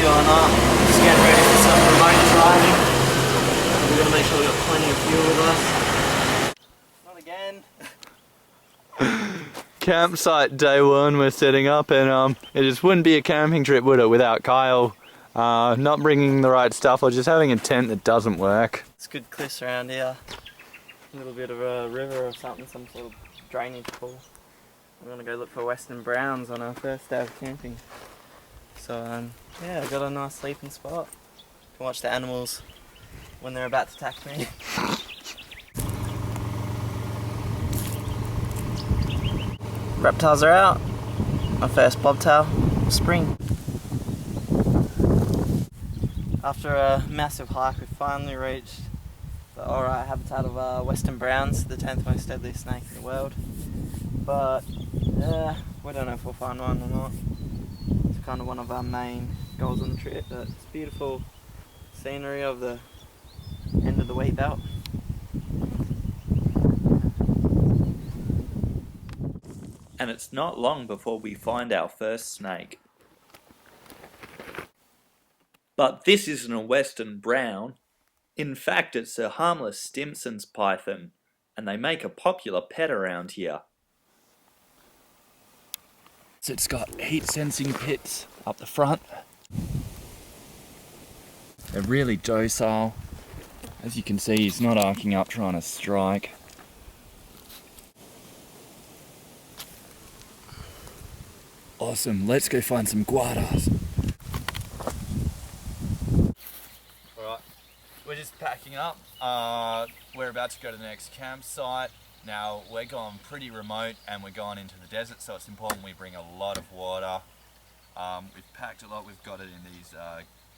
fueling up. Just getting ready for some remote driving. We're going to make sure we've got plenty of fuel with us. Not again. Campsite day one we're setting up, and it just wouldn't be a camping trip, would it, without Kyle not bringing the right stuff or just having a tent that doesn't work. It's good cliffs around here. A little bit of a river or something, some sort of drainage pool. We're going to go look for western browns on our first day of camping. So yeah, I got a nice sleeping spot. Can watch the animals when they're about to attack me. Reptiles are out. My first bobtail spring. After a massive hike, we finally reached the alright habitat of western browns, the 10th most deadly snake in the world. But we don't know if we'll find one or not. It's kind of one of our main goals on the trip. But it's beautiful scenery of the end of the wheat belt. And it's not long before we find our first snake. But this isn't a western brown. In fact, it's a harmless Stimson's python, and they make a popular pet around here. So it's got heat sensing pits up the front. They're really docile. As you can see, he's not arcing up trying to strike. Awesome, let's go find some guaras. Alright, we're just packing up. We're about to go to the next campsite. Now, we're going pretty remote and we're going into the desert, so it's important we bring a lot of water. We've packed a lot, we've got it in these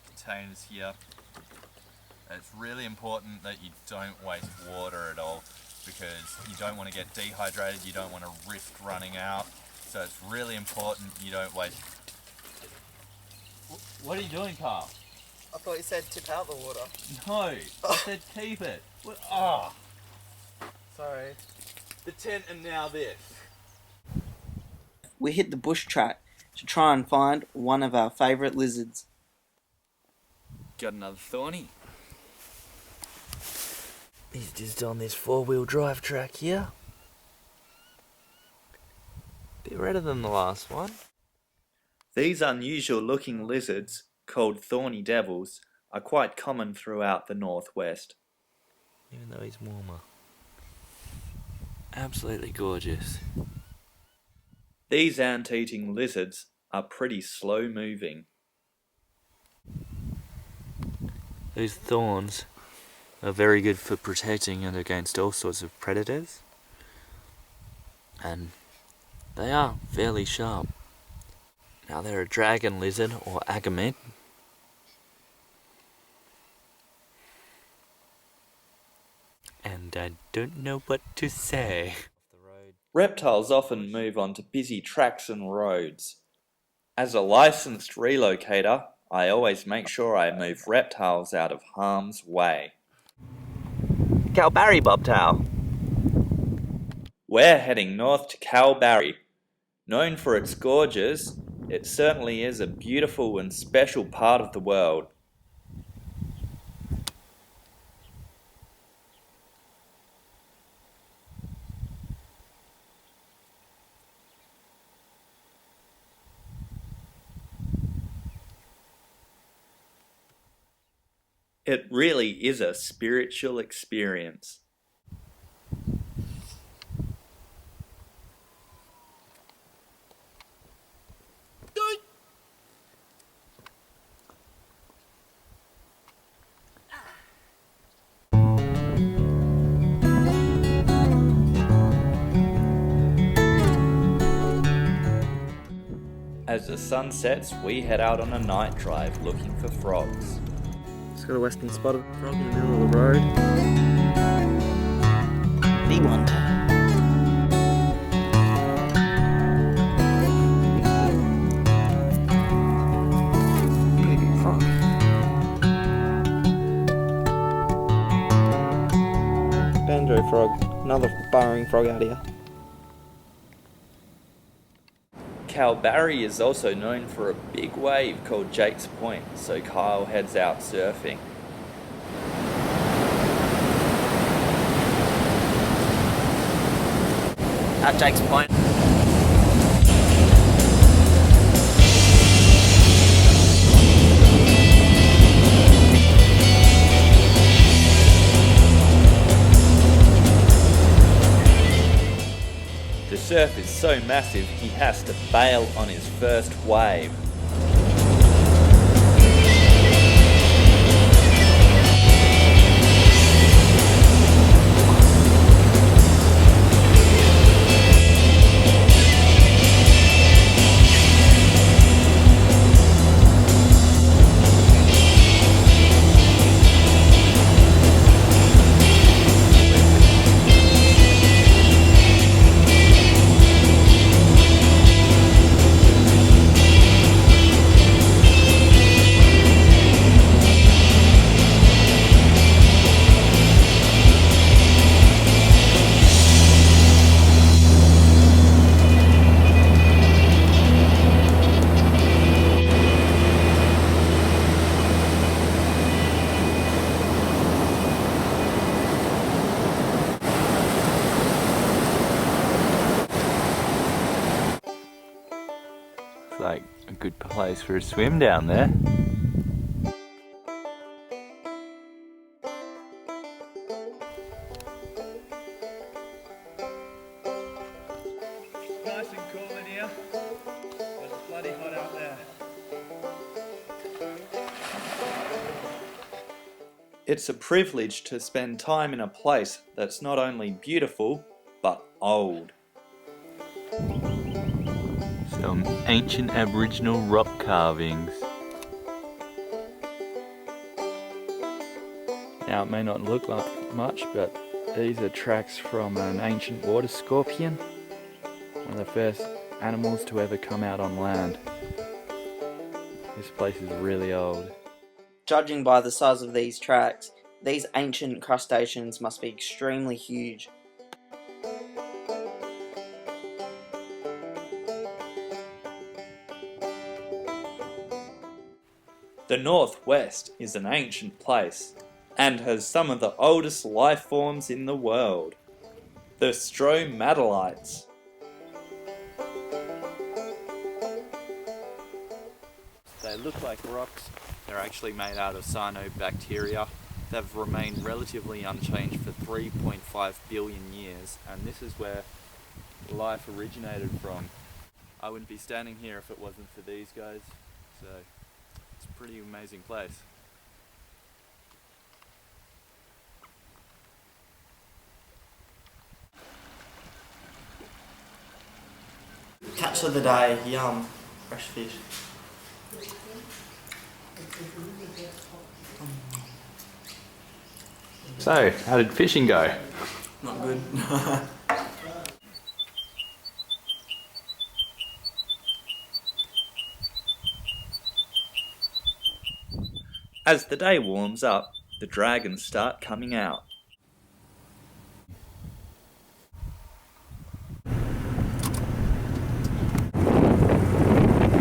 containers here. It's really important that you don't waste water at all, because you don't want to get dehydrated, you don't want to risk running out. So it's really important you don't waste. What are you doing, Carl? I thought you said tip out the water. No, I said keep it. What? Oh. Sorry. The tent and now this. We hit the bush track to try and find one of our favourite lizards. Got another thorny. He's just on this 4-wheel drive track here. Bit redder than the last one. These unusual looking lizards, called thorny devils, are quite common throughout the northwest. Even though he's warmer. Absolutely gorgeous. These ant-eating lizards are pretty slow moving. Those thorns are very good for protecting and against all sorts of predators. And they are fairly sharp. Now they're a dragon lizard or agamid. And I don't know what to say. Reptiles often move onto busy tracks and roads. As a licensed relocator, I always make sure I move reptiles out of harm's way. Calbarry bobtail. We're heading north to Calbarry. Known for its gorges, it certainly is a beautiful and special part of the world. It really is a spiritual experience. As the sun sets, we head out on a night drive looking for frogs. Just got a western spotted frog in the middle of the road. Big one. Pretty big frog. Banjo frog. Another burrowing frog out here. Kalbarri is also known for a big wave called Jake's Point, so Kyle heads out surfing. At Jake's Point. The surf is so massive he has to bail on his first wave. Like a good place for a swim down there. Nice and cool in here, but it's bloody hot out there. It's a privilege to spend time in a place that's not only beautiful, but old. Some ancient Aboriginal rock carvings. Now it may not look like much, but these are tracks from an ancient water scorpion, one of the first animals to ever come out on land. This place is really old. Judging by the size of these tracks, these ancient crustaceans must be extremely huge. The Northwest is an ancient place and has some of the oldest life forms in the world. The stromatolites. They look like rocks. They're actually made out of cyanobacteria. They've remained relatively unchanged for 3.5 billion years, and this is where life originated from. I wouldn't be standing here if it wasn't for these guys, so it's a pretty amazing place. Catch of the day, yum, fresh fish. So, how did fishing go? Not good. As the day warms up, the dragons start coming out.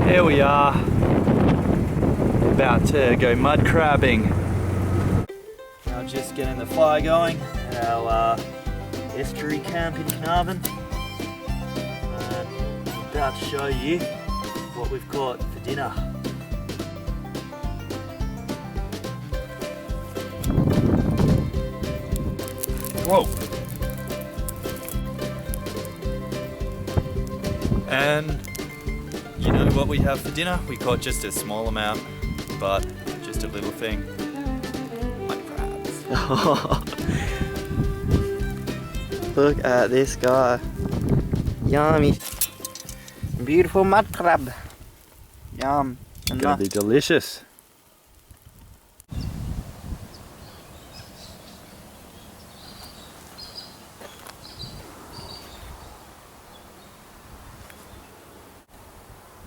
Here we are, about to go mud crabbing. Now just getting the fire going at our estuary camp in Carnarvon. And I'm about to show you what we've caught for dinner. Whoa! And you know what we have for dinner? We caught just a small amount, but just a little thing. Mud crabs. Look at this guy. Yummy. Beautiful mud crab. Yum. It's gonna be delicious.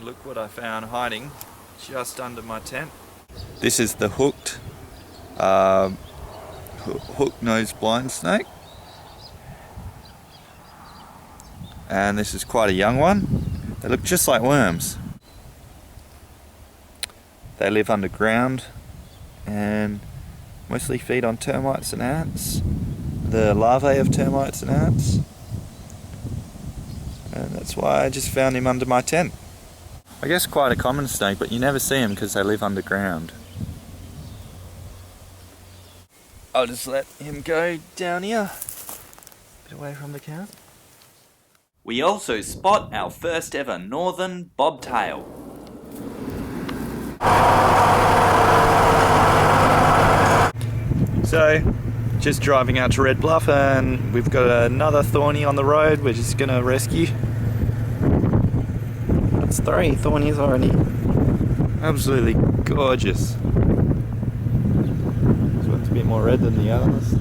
Look what I found hiding just under my tent. This is the hooked hook-nosed blind snake, and this is quite a young one. They look just like worms. They live underground and mostly feed on termites and ants, the larvae of termites and ants. And that's why I just found him under my tent. I guess quite a common snake, but you never see them because they live underground. I'll just let him go down here, a bit away from the camp. We also spot our first ever northern bobtail. So, just driving out to Red Bluff and we've got another thorny on the road we're just gonna rescue. That's 3 thornies already. Absolutely gorgeous. This one's a bit more red than the others.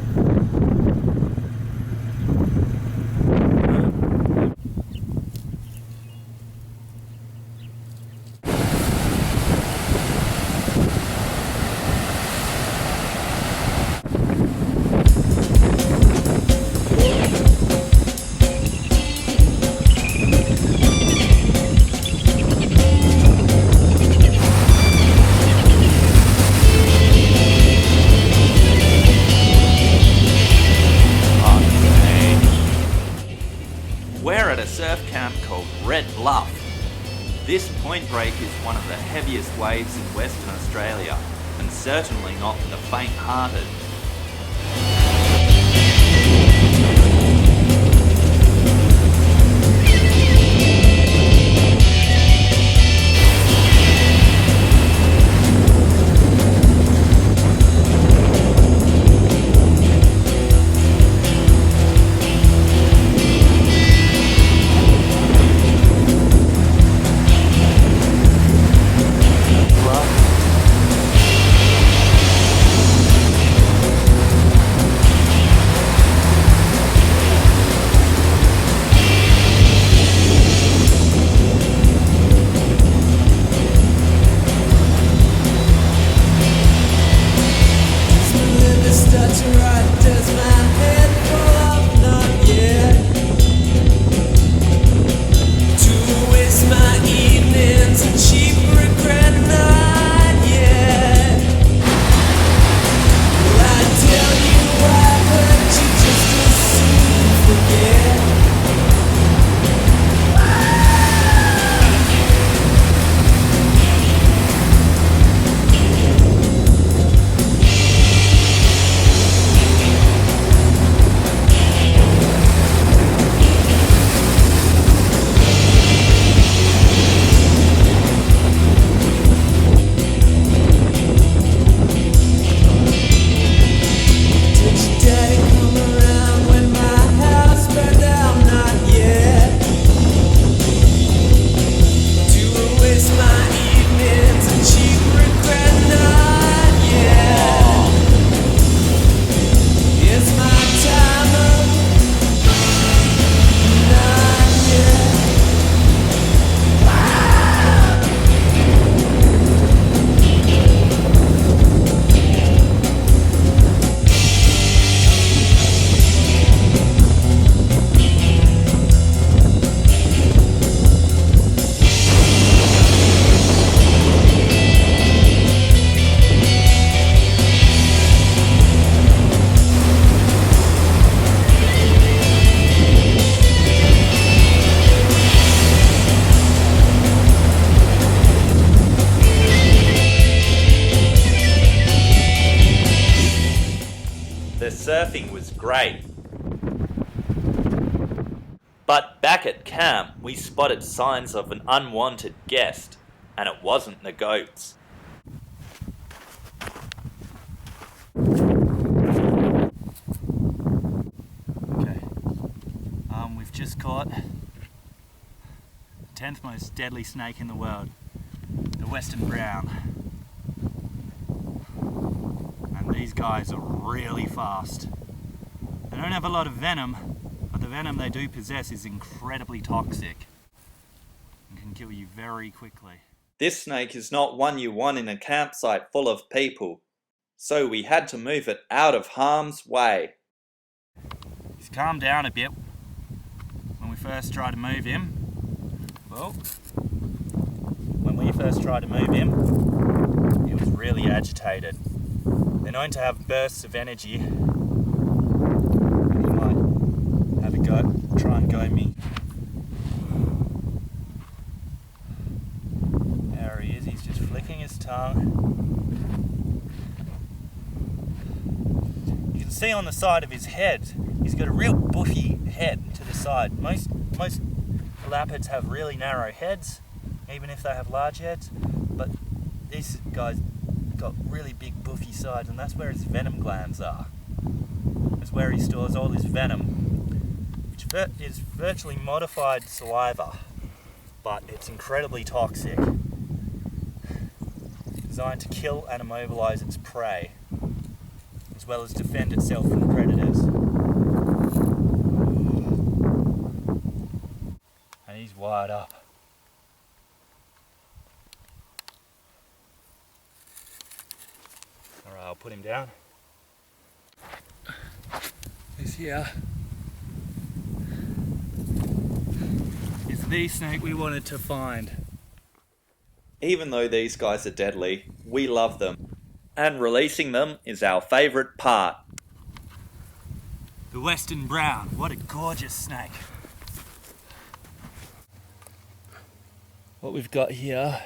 We're at a surf camp called Red Bluff. This point break is one of the heaviest waves in Western Australia, and certainly not for the faint-hearted. The surfing was great. But back at camp, we spotted signs of an unwanted guest, and it wasn't the goats. Okay, we've just caught the 10th most deadly snake in the world, the Western brown. And these guys are really fast. They don't have a lot of venom, but the venom they do possess is incredibly toxic and can kill you very quickly. This snake is not one you want in a campsite full of people, so we had to move it out of harm's way. He's calmed down a bit when we first tried to move him, but Well, when we first tried to move him, he was really agitated. They're known to have bursts of energy. He might have a go, try and go me. There he is, he's just flicking his tongue. You can see on the side of his head, he's got a real buffy head to the side. Most lapids have really narrow heads, even if they have large heads, but this guy's got really big buffy sides, and that's where his venom glands are. That's where he stores all his venom, which is virtually modified saliva, but it's incredibly toxic. Designed to kill and immobilize its prey, as well as defend itself from predators. And he's wired up. Alright, I'll put him down. He's here. It's the snake we wanted to find. Even though these guys are deadly, we love them. And releasing them is our favourite part. The Western Brown, what a gorgeous snake. What we've got here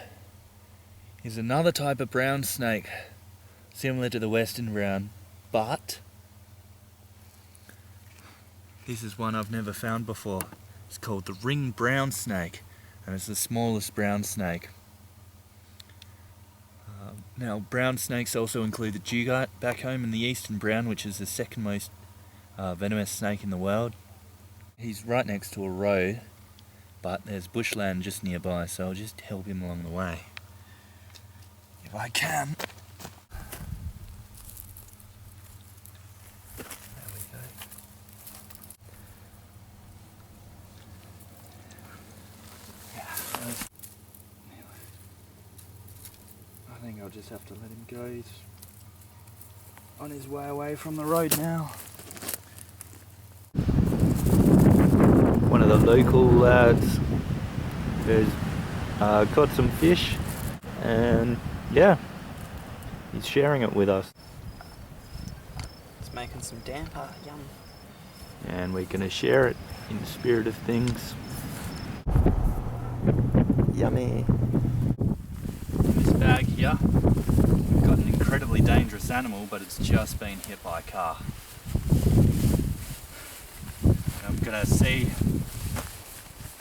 is another type of brown snake, similar to the Western Brown, but this is one I've never found before. It's called the ring brown snake, and it's the smallest brown snake. Now, brown snakes also include the dugite back home, and the eastern brown, which is the second most venomous snake in the world. He's right next to a road, but there's bushland just nearby, so I'll just help him along the way, if I can. There we go. Yeah. I think I'll just have to let him go. He's on his way away from the road now. One of the local lads has caught some fish, and yeah, he's sharing it with us. It's making some damper, yum. And we're going to share it in the spirit of things. Yummy. In this bag here, we've got an incredibly dangerous animal, but it's just been hit by a car. And I'm going to see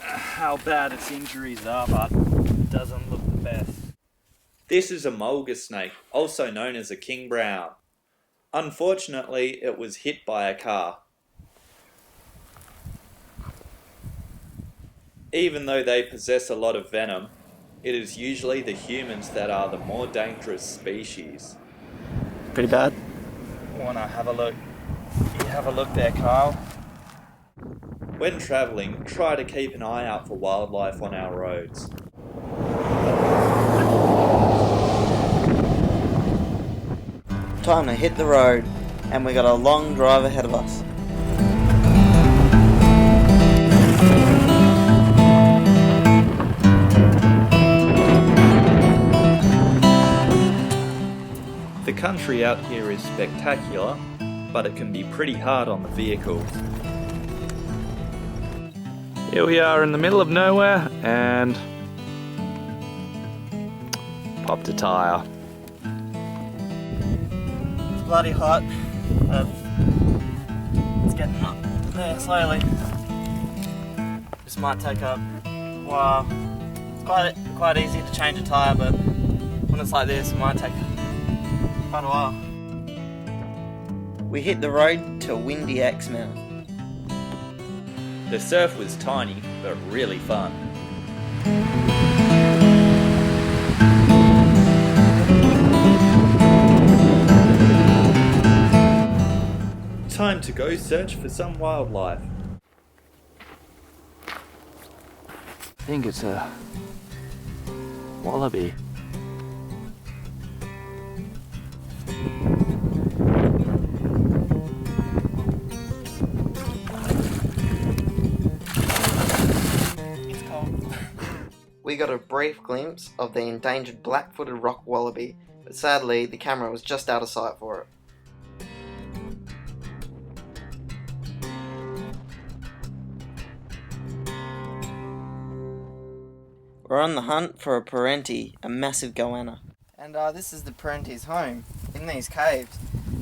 how bad its injuries are, but it doesn't look the best. This is a mulga snake, also known as a king brown. Unfortunately, it was hit by a car. Even though they possess a lot of venom, it is usually the humans that are the more dangerous species. Pretty bad. Wanna have a look? You have a look there, Kyle. When travelling, try to keep an eye out for wildlife on our roads. Time to hit the road, and we got a long drive ahead of us. The country out here is spectacular, but it can be pretty hard on the vehicles. Here we are in the middle of nowhere, and popped a tyre. It's bloody hot, but it's getting up there slowly. This might take a while. It's quite easy to change a tyre, but when it's like this, it might take quite a while. We hit the road to Windy Exmouth. The surf was tiny, but really fun. Time to go search for some wildlife. I think it's a wallaby. It's cold. got a brief glimpse of the endangered black-footed rock wallaby, but sadly the camera was just out of sight for it. We're on the hunt for a parenti, a massive goanna. And this is the parenti's home, in these caves.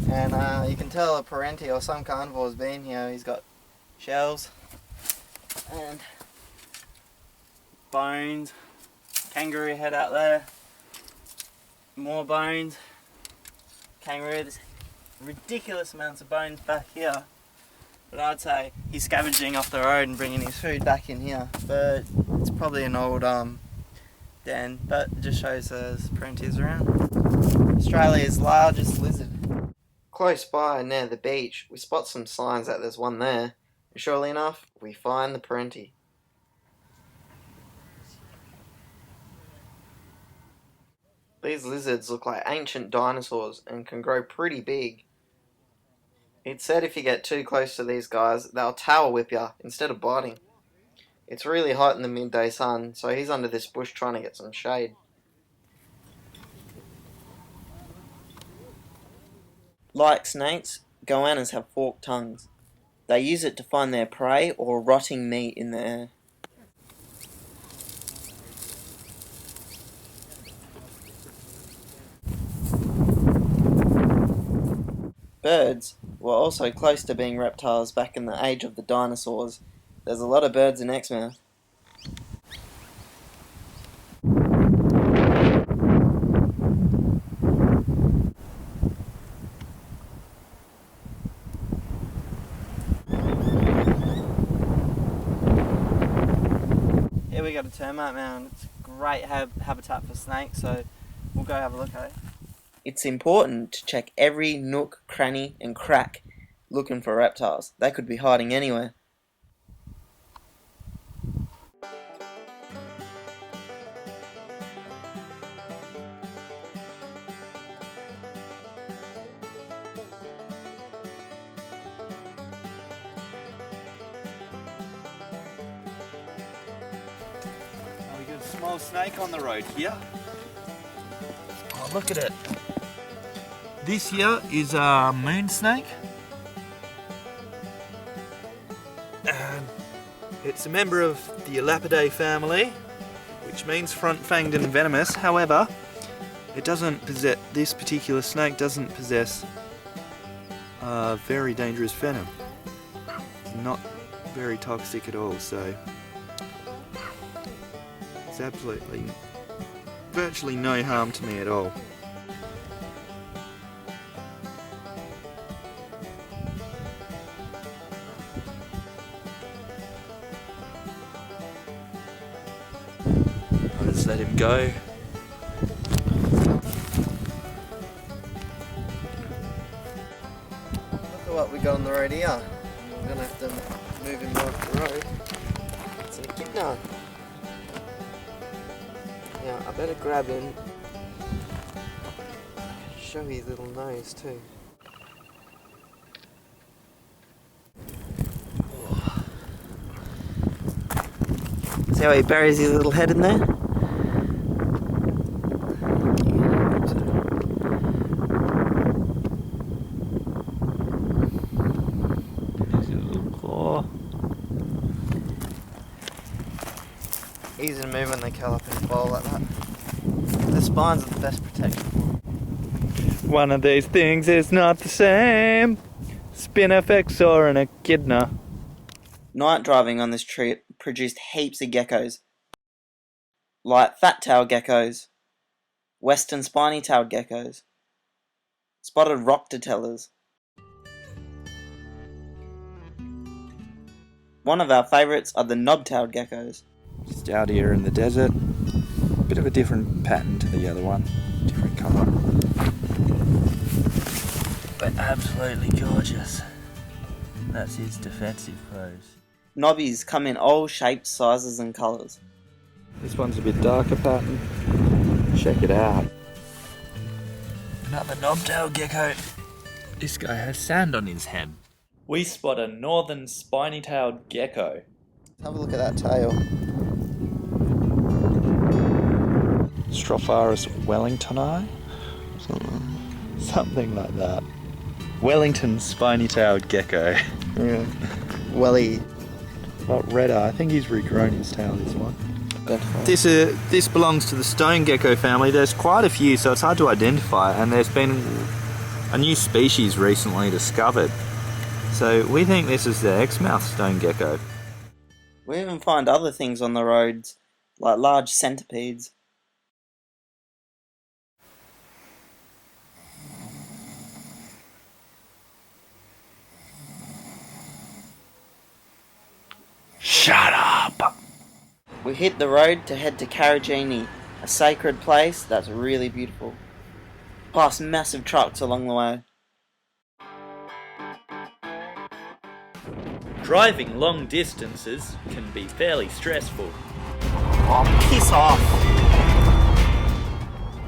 And you can tell a parenti or some carnivore's been here. He's got shells and bones, kangaroo head out there, more bones, kangaroo, there's ridiculous amounts of bones back here. But I'd say he's scavenging off the road and bringing his food back in here. But it's probably an old den, but it just shows there's parentis around. Australia's largest lizard. Close by near the beach, we spot some signs that there's one there. And surely enough, we find the parenti. These lizards look like ancient dinosaurs and can grow pretty big. It's said if you get too close to these guys, they'll tail whip you instead of biting. It's really hot in the midday sun, so he's under this bush trying to get some shade. Like snakes, goannas have forked tongues. They use it to find their prey or rotting meat in the air. Birds were also close to being reptiles back in the age of the dinosaurs. There's a lot of birds in Exmouth. Here we got a termite mound. It's a great habitat for snakes, so we'll go have a look at it. It's important to check every nook, cranny and crack looking for reptiles. They could be hiding anywhere. We got a small snake on the road here. Oh, look at it. This here is a moon snake. And it's a member of the Elapidae family, which means front-fanged and venomous. However, it doesn't possess, this particular snake doesn't possess very dangerous venom. It's not very toxic at all, so it's absolutely, virtually no harm to me at all. I'll just let him go. Look at what we got on the road here. We're gonna have to move him off the road. It's an echidna. Yeah, I better grab him. Show his little nose too. See how he buries his little head in there? There's his little claw. Easy to move when they curl up in a ball like that. The spines are the best protection for them. One of these things is not the same. Spinifex or an echidna. Night driving on this trip produced heaps of geckos, like fat-tailed geckos, western spiny-tailed geckos, spotted rock tellers. One of our favourites are the knob-tailed geckos. Just out here in the desert. Bit of a different pattern to the other one. Different colour. But absolutely gorgeous. That's his defensive pose. Knobbies come in all shapes, sizes and colours. This one's a bit darker pattern. Check it out. Another knob-tailed gecko. This guy has sand on his head. We spot a northern spiny-tailed gecko. Have a look at that tail. Stropharis wellingtoni? Something like that. Wellington spiny-tailed gecko. Yeah. Welly. Not redder, I think he's regrown his tail, this one. This belongs to the stone gecko family. There's quite a few, so it's hard to identify, and there's been a new species recently discovered. So we think this is the Exmouth stone gecko. We even find other things on the roads, like large centipedes. Shut up! We hit the road to head to Carragini, a sacred place that's really beautiful. Past massive trucks along the way. Driving long distances can be fairly stressful. Oh, piss off!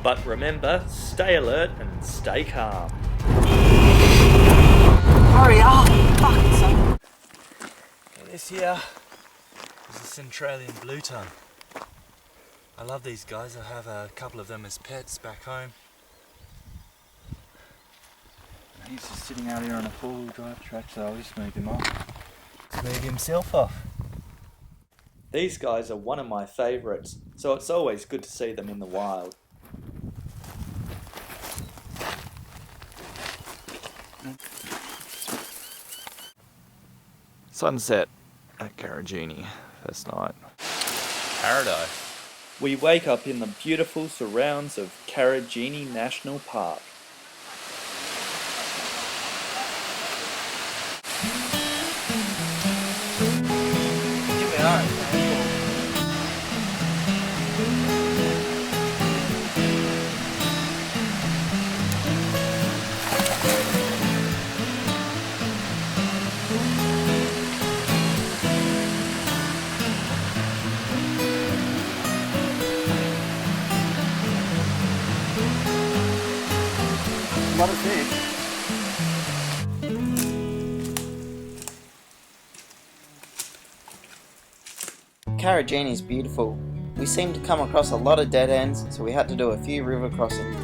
But remember, stay alert and stay calm. Hurry up! Fucking son. This here is a Centralian blue tongue. I love these guys. I have a couple of them as pets back home. He's just sitting out here on a four-wheel drive track, so I'll just move him off. He's moved himself off. These guys are one of my favourites, so it's always good to see them in the wild. Sunset at Carragini first night. Paradise. We wake up in the beautiful surrounds of Carragini National Park. What is this? Carragini's beautiful. We seem to come across a lot of dead ends, so we had to do a few river crossings.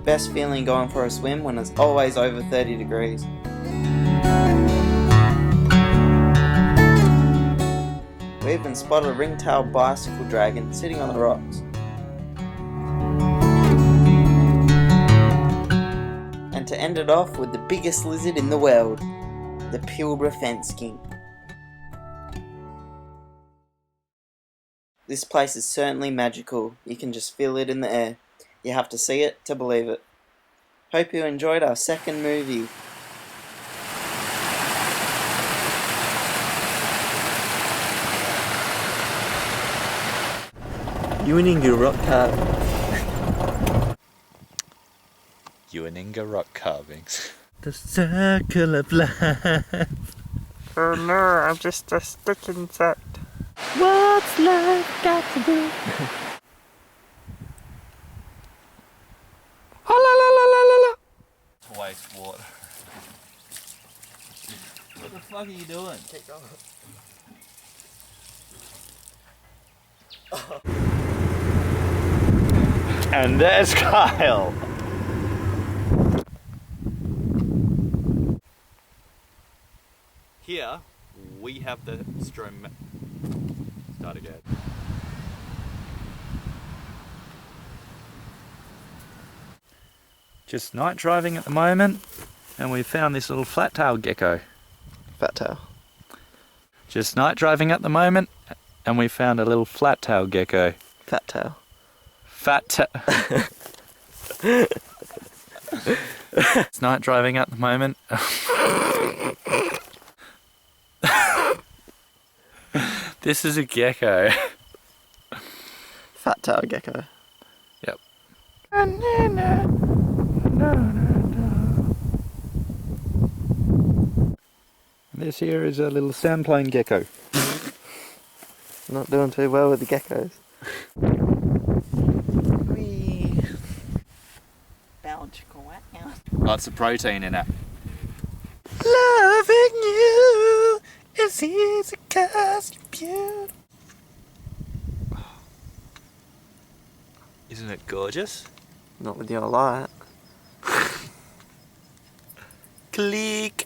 Best feeling going for a swim when it's always over 30 degrees. We even spotted a ring-tailed bicycle dragon sitting on the rocks. And to end it off with the biggest lizard in the world, the Pilbara fence skink. This place is certainly magical. You can just feel it in the air. You have to see it to believe it. Hope you enjoyed our second movie. Uninga rock carving. Uninga rock carvings. The circle of life. Oh no, I'm just a stick insect. What's life got to do? To waste water. What the fuck are you doing? Keep going. And there's Kyle. Here we have the Strom. Start again. Just night driving at the moment, and we found this little flat-tailed gecko. Fat tail. Just night driving at the moment, and we found a little flat-tailed gecko. Fat tail. Fat tail. It's night driving at the moment. This is a gecko. Fat tail gecko. Yep. This here is a little sandplane gecko. Not doing too well with the geckos. Lots of protein in it. Loving you is It's easy 'cause you're beautiful. Isn't it gorgeous? Not with your light. Click.